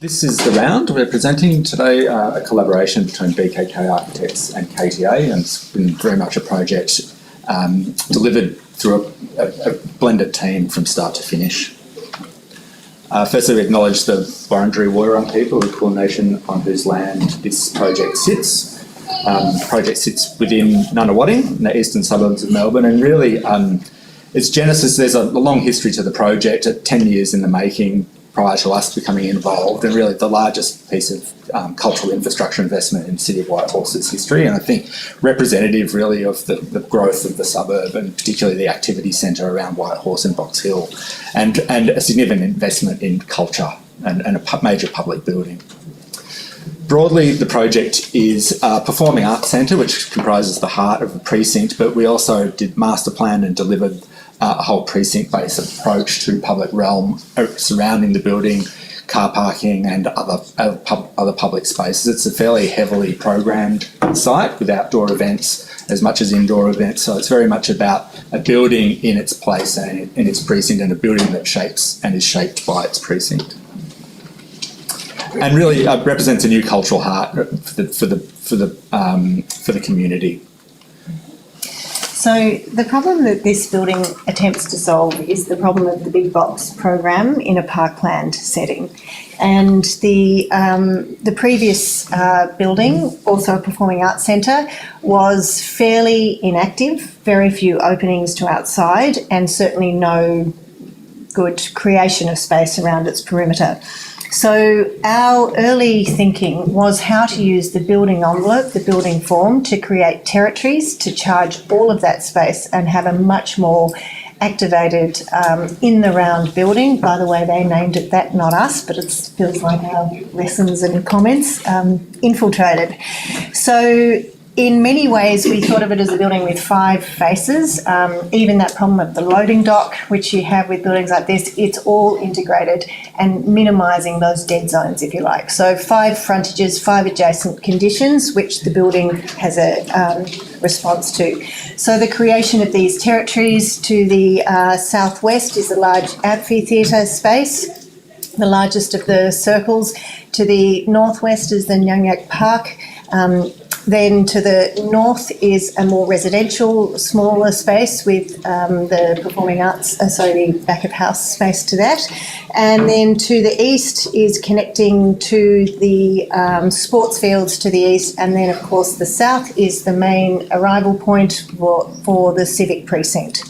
This is the round. We're presenting today a collaboration between BKK Architects and KTA, and it's been very much a project delivered through a blended team from start to finish. Firstly, we acknowledge the Wurundjeri Wurrung people, the Kulin Nation on whose land this project sits. The project sits within Nunawading, in the eastern suburbs of Melbourne, and really its genesis, there's a long history to the project, 10 years in the making prior to us becoming involved, and really the largest piece of cultural infrastructure investment in City of Whitehorse's history, and I think representative really of the growth of the suburb, and particularly the activity centre around Whitehorse and Box Hill, and a significant investment in culture and a major public building. Broadly, the project is a performing arts centre which comprises the heart of the precinct, but we also did master plan and delivered a whole precinct-based approach to public realm surrounding the building, car parking and other public spaces. It's a fairly heavily programmed site with outdoor events as much as indoor events, so it's very much about a building in its place and in its precinct, and a building that shapes and is shaped by its precinct. And really represents a new cultural heart for the community. So the problem that this building attempts to solve is the problem of the big box program in a parkland setting. And the previous building, also a performing arts centre, was fairly inactive, very few openings to outside, and certainly no good creation of space around its perimeter. So our early thinking was how to use the building envelope, the building form, to create territories, to charge all of that space and have a much more activated in the round building. By the way, they named it that, not us, but it feels like our lessons and comments, infiltrated. So in many ways, we thought of it as a building with 5 faces. Even that problem of the loading dock, which you have with buildings like this, it's all integrated and minimising those dead zones, if you like. So 5 frontages, 5 adjacent conditions, which the building has a response to. So the creation of these territories to the southwest is a large amphitheatre space, the largest of the circles. To the northwest is the Nyanyak Park. Then to the north is a more residential, smaller space with the performing arts, the back of house space to that. And then to the east is connecting to the sports fields to the east. And then, of course, the south is the main arrival point for the civic precinct.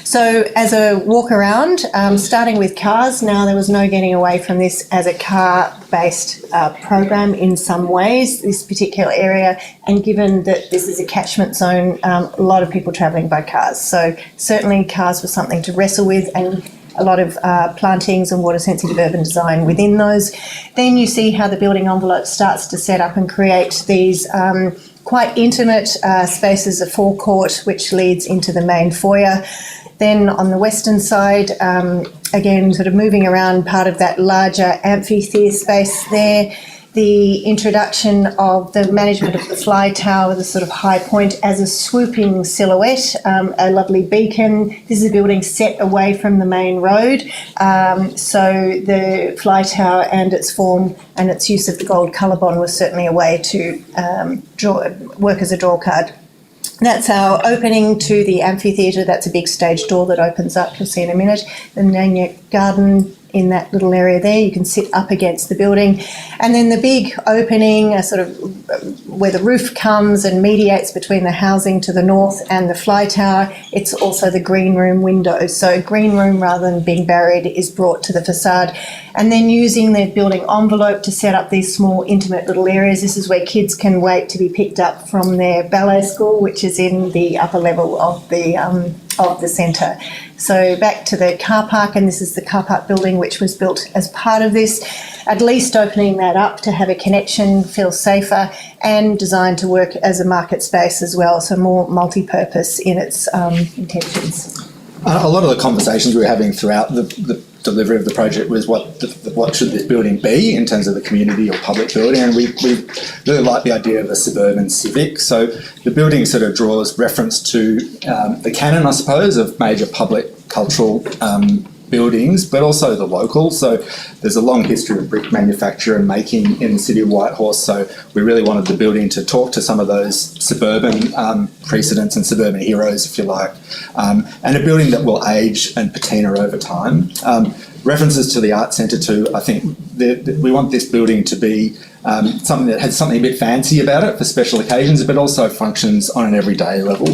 So as a walk around, starting with cars, now there was no getting away from this as a car-based program in some ways, this particular area, and given that this is a catchment zone, a lot of people travelling by cars. So certainly cars were something to wrestle with, and a lot of plantings and water-sensitive urban design within those. Then you see how the building envelope starts to set up and create these quite intimate spaces, a forecourt which leads into the main foyer. Then on the western side, again, sort of moving around part of that larger amphitheatre space there, the introduction of the management of the fly tower, the sort of high point as a swooping silhouette, a lovely beacon. This is a building set away from the main road, so the fly tower and its form and its use of the gold colorbond was certainly a way to work as a draw card. That's our opening to the amphitheatre. That's a big stage door that opens up. You'll see in a minute. The Nanya garden in that little area there. You can sit up against the building. And then the big opening, a sort of where the roof comes and mediates between the housing to the north and the fly tower. It's also the green room window. So green room, rather than being buried, is brought to the facade. And then using the building envelope to set up these small intimate little areas. This is where kids can wait to be picked up from their ballet school, which is in the upper level of the centre. So back to the car park, and this is the car park building which was built as part of this, at least opening that up to have a connection, feel safer, and designed to work as a market space as well, so more multi-purpose in its intentions. A lot of the conversations we were having throughout the delivery of the project was what should this building be in terms of the community or public building, and we really like the idea of a suburban civic. So the building sort of draws reference to the canon, I suppose, of major public cultural buildings, but also the local. So there's a long history of brick manufacture and making in the City of Whitehorse. So we really wanted the building to talk to some of those suburban precedents and suburban heroes, if you like, and a building that will age and patina over time. References to the art centre too. I think we want this building to be something that has something a bit fancy about it for special occasions, but also functions on an everyday level.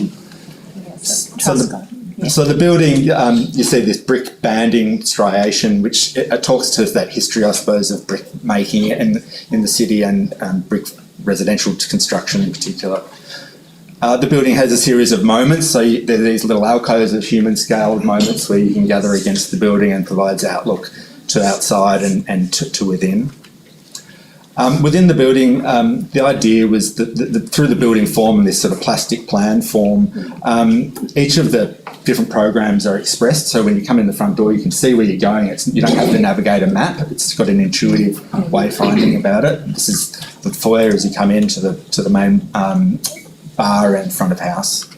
So the building, you see this brick banding striation, which it talks to that history, I suppose, of brick making in the city and brick residential construction in particular. The building has a series of moments, so there are these little alcoves of human-scaled moments where you can gather against the building and provides outlook to outside and to within. Within the building, the idea was that through the building form and this sort of plastic plan form, each of the different programs are expressed. So when you come in the front door, you can see where you're going. You don't have to navigate a map. It's got an intuitive wayfinding about it. This is the foyer as you come into the main bar and front of house.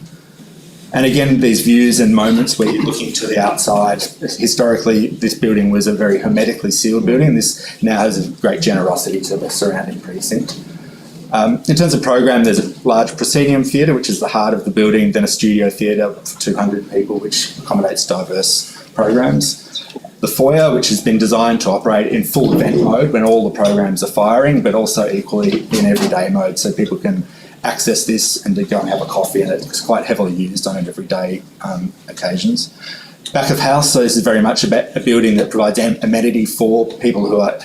And again, these views and moments where you're looking to the outside. Historically, this building was a very hermetically sealed building. This now has a great generosity to the surrounding precinct. In terms of program, there's a large proscenium theatre, which is the heart of the building, then a studio theatre for 200 people, which accommodates diverse programs. The foyer, which has been designed to operate in full event mode when all the programs are firing, but also equally in everyday mode, so people can access this and to go and have a coffee, and it's quite heavily used on everyday occasions. Back of house, so this is very much about a building that provides amenity for people who are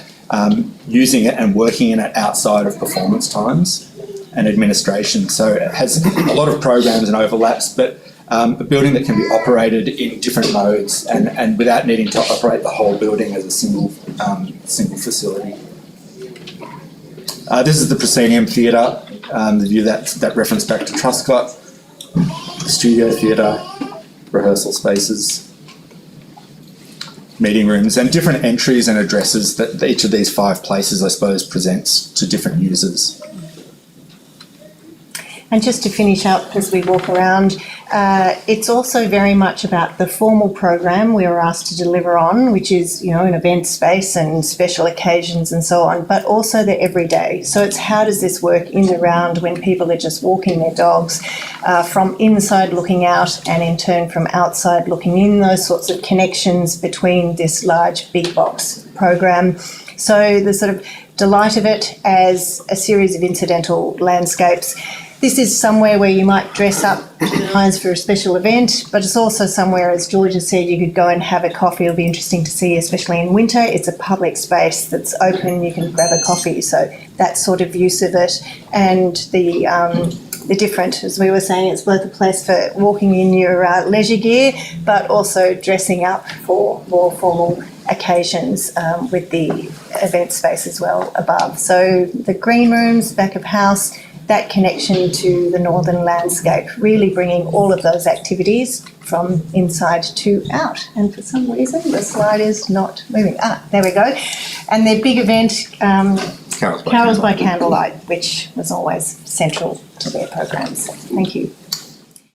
using it and working in it outside of performance times and administration. So it has a lot of programs and overlaps, but a building that can be operated in different modes and without needing to operate the whole building as a single facility. This is the proscenium theatre. The view that reference back to Truscott, the studio theatre, rehearsal spaces, meeting rooms, and different entries and addresses that each of these 5 places, I suppose, presents to different users. And just to finish up as we walk around, it's also very much about the formal program we were asked to deliver on, which is, an event space and special occasions and so on, but also the everyday. So it's how does this work in the round when people are just walking their dogs, from inside looking out and in turn from outside looking in, those sorts of connections between this large big box program. So the sort of delight of it as a series of incidental landscapes. This is somewhere where you might dress up nice for a special event, but it's also somewhere, as George has said, you could go and have a coffee. It'll be interesting to see, especially in winter. It's a public space that's open. You can grab a coffee. So that sort of use of it, and the different, as we were saying, it's both a place for walking in your leisure gear, but also dressing up for more formal occasions with the event space as well above. So the green rooms, back of house, that connection to the northern landscape, really bringing all of those activities from inside to out. And for some reason, the slide is not moving. There we go. And their big event, Carols by Candlelight, which was always central to their programs. Thank you.